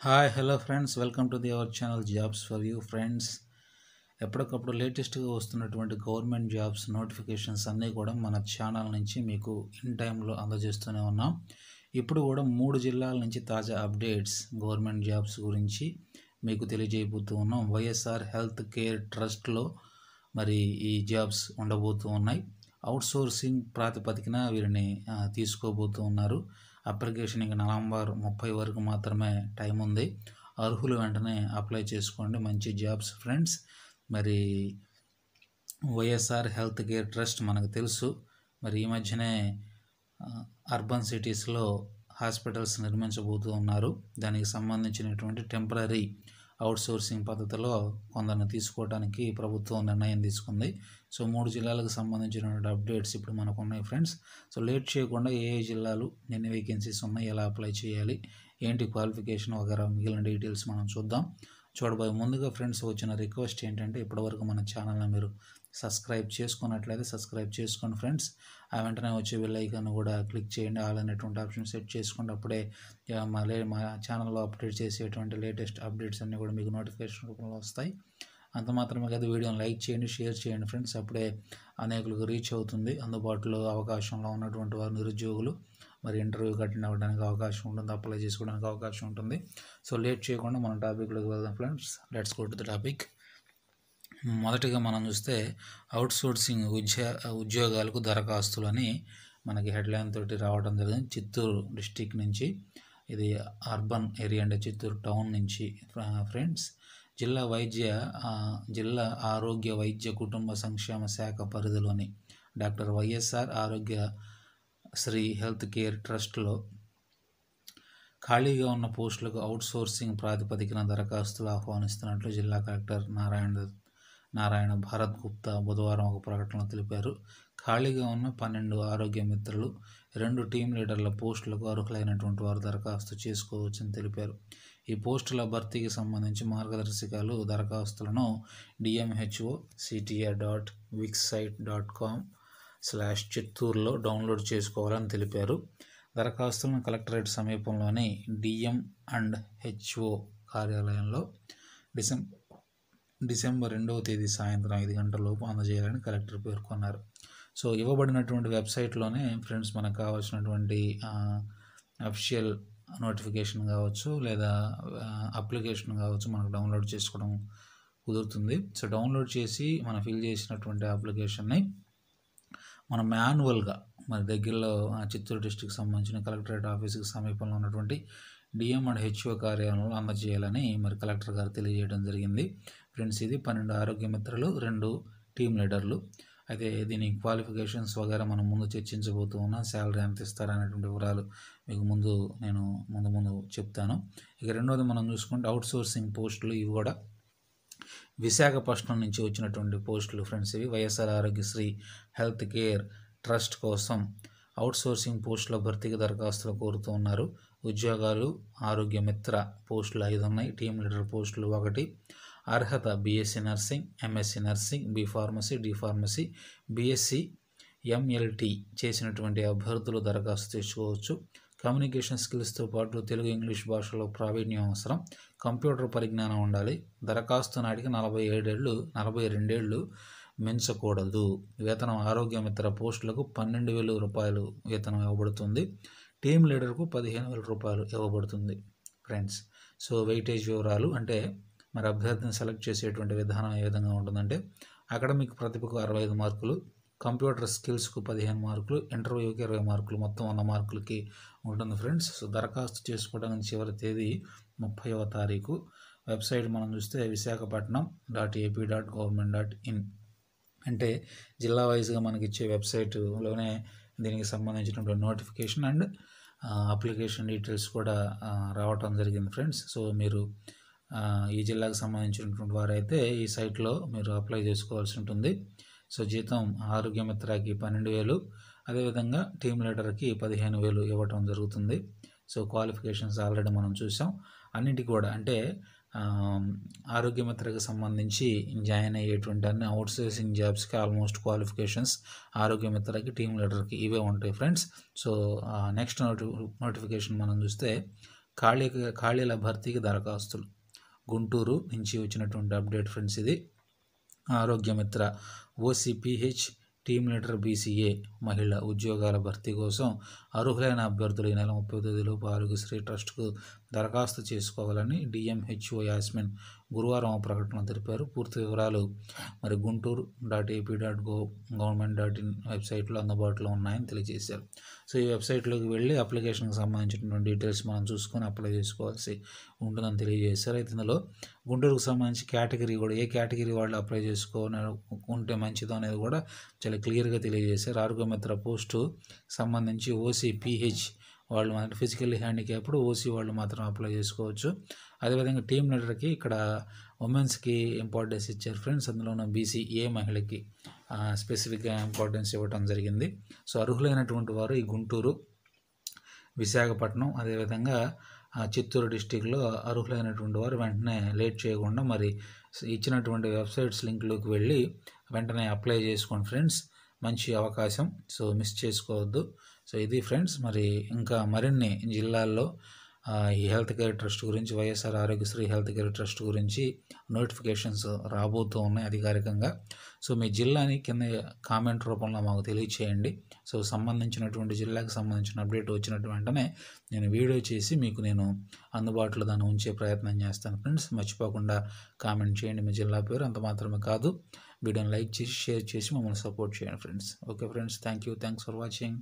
Hi hello friends, welcome to our channel jobs for you friends. ఎప్పటికప్పుడు లేటెస్ట్గా వస్తున్నటువంటి government jobs notifications అన్నీ కూడా మన ఛానల్ నుంచి మీకు ఇన్ టైంలో అందజేస్తూనే ఉన్నాం. ఇప్పుడు కూడా 3 జిల్లాల నుంచి తాజా అప్డేట్స్ గవర్నమెంట్ జాబ్స్ గురించి మీకు తెలియజేయబోతూ ఉన్నాం. వైఎస్ఆర్ హెల్త్ కేర్ ట్రస్ట్లో మరి ఈ జాబ్స్ ఉండబోతూ ఉన్నాయి. అవుట్సోర్సింగ్ ప్రాతిపదికన వీరిని తీసుకోబోతూ ఉన్నారు. అప్లికేషన్ ఇంకా నవంబర్ 30 వరకు మాత్రమే టైం ఉంది. అర్హులు వెంటనే అప్లై చేసుకోండి. మంచి జాబ్స్ ఫ్రెండ్స్. మరి వైఎస్ఆర్ హెల్త్ కేర్ ట్రస్ట్ మనకు తెలుసు. మరి ఈ మధ్యనే అర్బన్ సిటీస్లో హాస్పిటల్స్ నిర్మించబోతూ ఉన్నారు. దానికి సంబంధించినటువంటి టెంపరీ అవుట్సోర్సింగ్ పద్ధతిలో కొందరిని తీసుకోవడానికి ప్రభుత్వం నిర్ణయం తీసుకుంది. సో 3 జిల్లాలకు సంబంధించినటువంటి అప్డేట్స్ ఇప్పుడు మనకు ఉన్నాయి ఫ్రెండ్స్. సో లేట్ చేయకుండా ఏ జిల్లాలు ఎన్ని వేకెన్సీస్ ఉన్నాయి, ఎలా అప్లై చేయాలి, ఏంటి క్వాలిఫికేషన్ వగైరా మిగిలిన డీటెయిల్స్ మనం చూడబోయే ముందుగా ఫ్రెండ్స్ వచ్చిన రిక్వెస్ట్ ఏంటంటే, ఇప్పటివరకు మన ఛానల్ని మీరు సబ్స్క్రైబ్ చేసుకున్నట్లయితే సబ్స్క్రైబ్ చేసుకోండి ఫ్రెండ్స్. ఆ వెంటనే వచ్చే బెల్ ఐకాన్ కూడా క్లిక్ చేయండి. ఆల్ అనేటువంటి ఆప్షన్ సెట్ చేసుకోండి. అప్పుడే మా ఛానల్లో అప్డేట్ చేసేటువంటి లేటెస్ట్ అప్డేట్స్ అన్నీ కూడా మీకు నోటిఫికేషన్ రూపంలో వస్తాయి. అంత మాత్రమే కాదు, వీడియోని లైక్ చేయండి, షేర్ చేయండి ఫ్రెండ్స్. అప్పుడే అనేకులకు రీచ్ అవుతుంది. అందుబాటులో అవకాశంలో ఉన్నటువంటి వారు నిరుద్యోగులు మరి ఇంటర్వ్యూకి అటెండ్ అవ్వడానికి అవకాశం ఉంటుంది, అప్లై చేసుకోవడానికి అవకాశం ఉంటుంది. సో లేట్ చేయకుండా మనం టాపిక్లోకి వెళ్దాం friends. Let's go to the topic. మొదటిగా మనం చూస్తే అవుట్సోర్సింగ్ ఉద్యోగాలకు దరఖాస్తులు అని మనకి హెడ్లైన్ తోటి రావడం జరిగింది. చిత్తూరు డిస్టిక్ నుంచి, ఇది అర్బన్ ఏరియా అంటే చిత్తూరు టౌన్ నుంచి ఫ్రెండ్స్. జిల్లా ఆరోగ్య వైద్య కుటుంబ సంక్షేమ శాఖ పరిధిలోని doctor YSR Aarogyasri health care ట్రస్ట్లో ఖాళీగా ఉన్న పోస్టులకు అవుట్సోర్సింగ్ ప్రాతిపదికన దరఖాస్తులు ఆహ్వానిస్తున్నట్లు జిల్లా కలెక్టర్ నారాయణ భారత్ గుప్తా బుధవారం ఒక ప్రకటనలో తెలిపారు. ఖాళీగా ఉన్న 12 ఆరోగ్య మిత్రులు, 2 టీం లీడర్ల పోస్టులకు అర్హులైనటువంటి వారు దరఖాస్తు చేసుకోవచ్చని తెలిపారు. ఈ పోస్టుల భర్తీకి సంబంధించి మార్గదర్శకాలు, దరఖాస్తులను dmhoctr.wixsite.com/చిత్తూరులో డౌన్లోడ్ చేసుకోవాలని తెలిపారు. దరఖాస్తులను కలెక్టరేట్ సమీపంలోని DM&HO కార్యాలయంలో డిసెంబర్ 2వ తేదీ సాయంత్రం 5 గంటలలోపు అందజేయాలని కలెక్టర్ పేర్కొన్నారు. సో ఇవ్వబడినటువంటి వెబ్సైట్లోనే ఫ్రెండ్స్ మనకు కావాల్సినటువంటి అఫీషియల్ నోటిఫికేషన్ కావచ్చు లేదా అప్లికేషన్ కావచ్చు మనకు డౌన్లోడ్ చేసుకోవడం కుదురుతుంది. సో డౌన్లోడ్ చేసి మనం ఫిల్ చేసినటువంటి అప్లికేషన్ని మనం మాన్యువల్గా మరి దగ్గరలో చిత్తూరు డిస్ట్రిక్ట్ సంబంధించిన కలెక్టరేట్ ఆఫీస్కి సమీపంలో ఉన్నటువంటి DM&HO కార్యాలయంలో అందజేయాలని మరి కలెక్టర్ గారు తెలియజేయడం జరిగింది. ఫ్రెండ్స్, ఇది 12 ఆరోగ్య మిత్రులు, 2 టీం లీడర్లు. అయితే దీని క్వాలిఫికేషన్స్ వగైరా మనం ముందు చర్చించబోతూ ఉన్నాం. శాలరీ ఎంత ఇస్తారనేటువంటి వివరాలు మీకు నేను ముందు చెప్తాను. ఇక రెండోది మనం చూసుకుంటే అవుట్సోర్సింగ్ పోస్టులు. ఇవి కూడా విశాఖపట్నం నుంచి వచ్చినటువంటి పోస్టులు ఫ్రెండ్స్. ఇవి YSR Aarogyasri health care trust కోసం అవుట్సోర్సింగ్ పోస్టుల భర్తీకి దరఖాస్తులు కోరుతూ ఉన్నారు. ఉద్యోగాలు ఆరోగ్య మిత్ర పోస్టులు 5 ఉన్నాయి. టీం లీడర్ పోస్టులు 1. అర్హత BSc nursing, MSc nursing, B pharmacy, D pharmacy, BSc MLT చేసినటువంటి అభ్యర్థులు దరఖాస్తు చేసుకోవచ్చు. కమ్యూనికేషన్ స్కిల్స్తో పాటు తెలుగు, ఇంగ్లీష్ భాషలో ప్రావీణ్యం అవసరం. కంప్యూటర్ పరిజ్ఞానం ఉండాలి. దరఖాస్తు నాటికి 42 ఏళ్ళు మించకూడదు. వేతనం ఆరోగ్య మిత్ర పోస్టులకు 12,000 రూపాయలు వేతనం ఇవ్వబడుతుంది. టీం లీడర్కు 15,000 రూపాయలు ఇవ్వబడుతుంది ఫ్రెండ్స్. సో వెయిటేజ్ వివరాలు అంటే మరి అభ్యర్థిని సెలెక్ట్ చేసేటువంటి విధానం ఏ విధంగా ఉంటుందంటే, అకాడమిక్ ప్రతిభకు 65 మార్కులు, కంప్యూటర్ స్కిల్స్కు 15 మార్కులు, ఇంటర్వ్యూకి 20 మార్కులు, మొత్తం 100 మార్కులకి ఉంటుంది ఫ్రెండ్స్. సో దరఖాస్తు చేసుకోవడానికి చివరి తేదీ 30వ తారీఖు. వెబ్సైట్ మనం చూస్తే visakhapatnam.ap.government.in అంటే జిల్లా వైజ్గా మనకి ఇచ్చే వెబ్సైట్లోనే దీనికి సంబంధించినటువంటి నోటిఫికేషన్ అండ్ అప్లికేషన్ డీటెయిల్స్ కూడా రావటం జరిగింది ఫ్రెండ్స్. సో మీరు ఈ జిల్లాకు సంబంధించినటువంటి వారైతే ఈ సైట్లో మీరు అప్లై చేసుకోవాల్సి ఉంటుంది. సో జీతం ఆరోగ్య మిత్రకి 12,000, అదేవిధంగా టీం లీడర్కి 15,000 ఇవ్వటం జరుగుతుంది. సో క్వాలిఫికేషన్స్ ఆల్రెడీ మనం చూసాం. అన్నిటికీ కూడా అంటే ఆరోగ్య మిత్రకి సంబంధించి జాయిన్ అయ్యేటువంటి అన్ని అవుట్సోర్సింగ్ జాబ్స్కి ఆల్మోస్ట్ క్వాలిఫికేషన్స్ ఆరోగ్య మిత్రకి, టీం లీడర్కి ఇవే ఉంటాయి ఫ్రెండ్స్. సో నెక్స్ట్ నోటిఫికేషన్ మనం చూస్తే ఖాళీల భర్తీకి దరఖాస్తులు. గుంటూరు నుంచి వచ్చినటువంటి అప్డేట్ ఫ్రెండ్స్ ఇది. ఆరోగ్యమిత్ర ఓసీపీహెచ్ టీమ్ లీడర్ బీసీఏ మహిళ ఉద్యోగాల భర్తీ కోసం అర్హులైన అభ్యర్థులు ఈ నెల 30 తేదీలోపు ఆరోగ్యశ్రీ ట్రస్ట్కు దరఖాస్తు చేసుకోవాలని డిఎంహెచ్ఓ యాస్మిన్ గురువారం ప్రకటన తెలిపారు. పూర్తి వివరాలు మరి guntur.ap.gov.in వెబ్సైట్లో అందుబాటులో ఉన్నాయని తెలియజేశారు. సో ఈ వెబ్సైట్లోకి వెళ్ళి అప్లికేషన్కి సంబంధించినటువంటి డీటెయిల్స్ మనం చూసుకొని అప్లై చేసుకోవాల్సి ఉంటుందని తెలియజేశారు. అయితే ఇందులో గుంటూరుకు సంబంధించి కేటగిరీ కూడా ఏ కేటగిరీ వాళ్ళు అప్లై ఉంటే మంచిదో అనేది కూడా చాలా క్లియర్గా తెలియజేశారు. ఆరోగ్యమిత్ర పోస్టు సంబంధించి ఓసీపీహెచ్ వాళ్ళు మాత్రం ఫిజికల్లీ హ్యాండిక్యాప్డ్ ఓసీ వాళ్ళు మాత్రం అప్లై చేసుకోవచ్చు. అదేవిధంగా టీమ్ లీడర్కి ఇక్కడ ఉమెన్స్కి ఇంపార్టెన్స్ ఇచ్చారు ఫ్రెండ్స్. అందులోనూ బీసీఏ మహిళకి స్పెసిఫిక్గా ఇంపార్టెన్స్ ఇవ్వడం జరిగింది. సో అర్హులైనటువంటి వారు ఈ గుంటూరు, విశాఖపట్నం, అదేవిధంగా చిత్తూరు డిస్టిక్లో అర్హులైనటువంటి వారు వెంటనే లేట్ చేయకుండా మరి ఇచ్చినటువంటి వెబ్సైట్స్ లింక్లోకి వెళ్ళి వెంటనే అప్లై చేసుకోండి ఫ్రెండ్స్. మంచి అవకాశం, సో మిస్ చేసుకోవద్దు. సో ఇది ఫ్రెండ్స్. మరి ఇంకా మరిన్ని జిల్లాల్లో ఈ హెల్త్ కేర్ ట్రస్ట్ గురించి, YSR Aarogyasri health care trust గురించి నోటిఫికేషన్స్ రాబోతూ ఉన్నాయి అధికారికంగా. సో మీ జిల్లాని కింద కామెంట్ రూపంలో మాకు తెలియచేయండి. సో సంబంధించినటువంటి జిల్లాకి సంబంధించిన అప్డేట్ వచ్చినట్టు వెంటనే నేను వీడియో చేసి మీకు నేను అందుబాటులో దాన్ని ఉంచే ప్రయత్నం చేస్తాను ఫ్రెండ్స్. మర్చిపోకుండా కామెంట్ చేయండి మీ జిల్లా పేరు. అంత మాత్రమే కాదు, వీడియోని లైక్ చేసి షేర్ చేసి మమ్మల్ని సపోర్ట్ చేయండి friends. Okay friends, thanks for watching.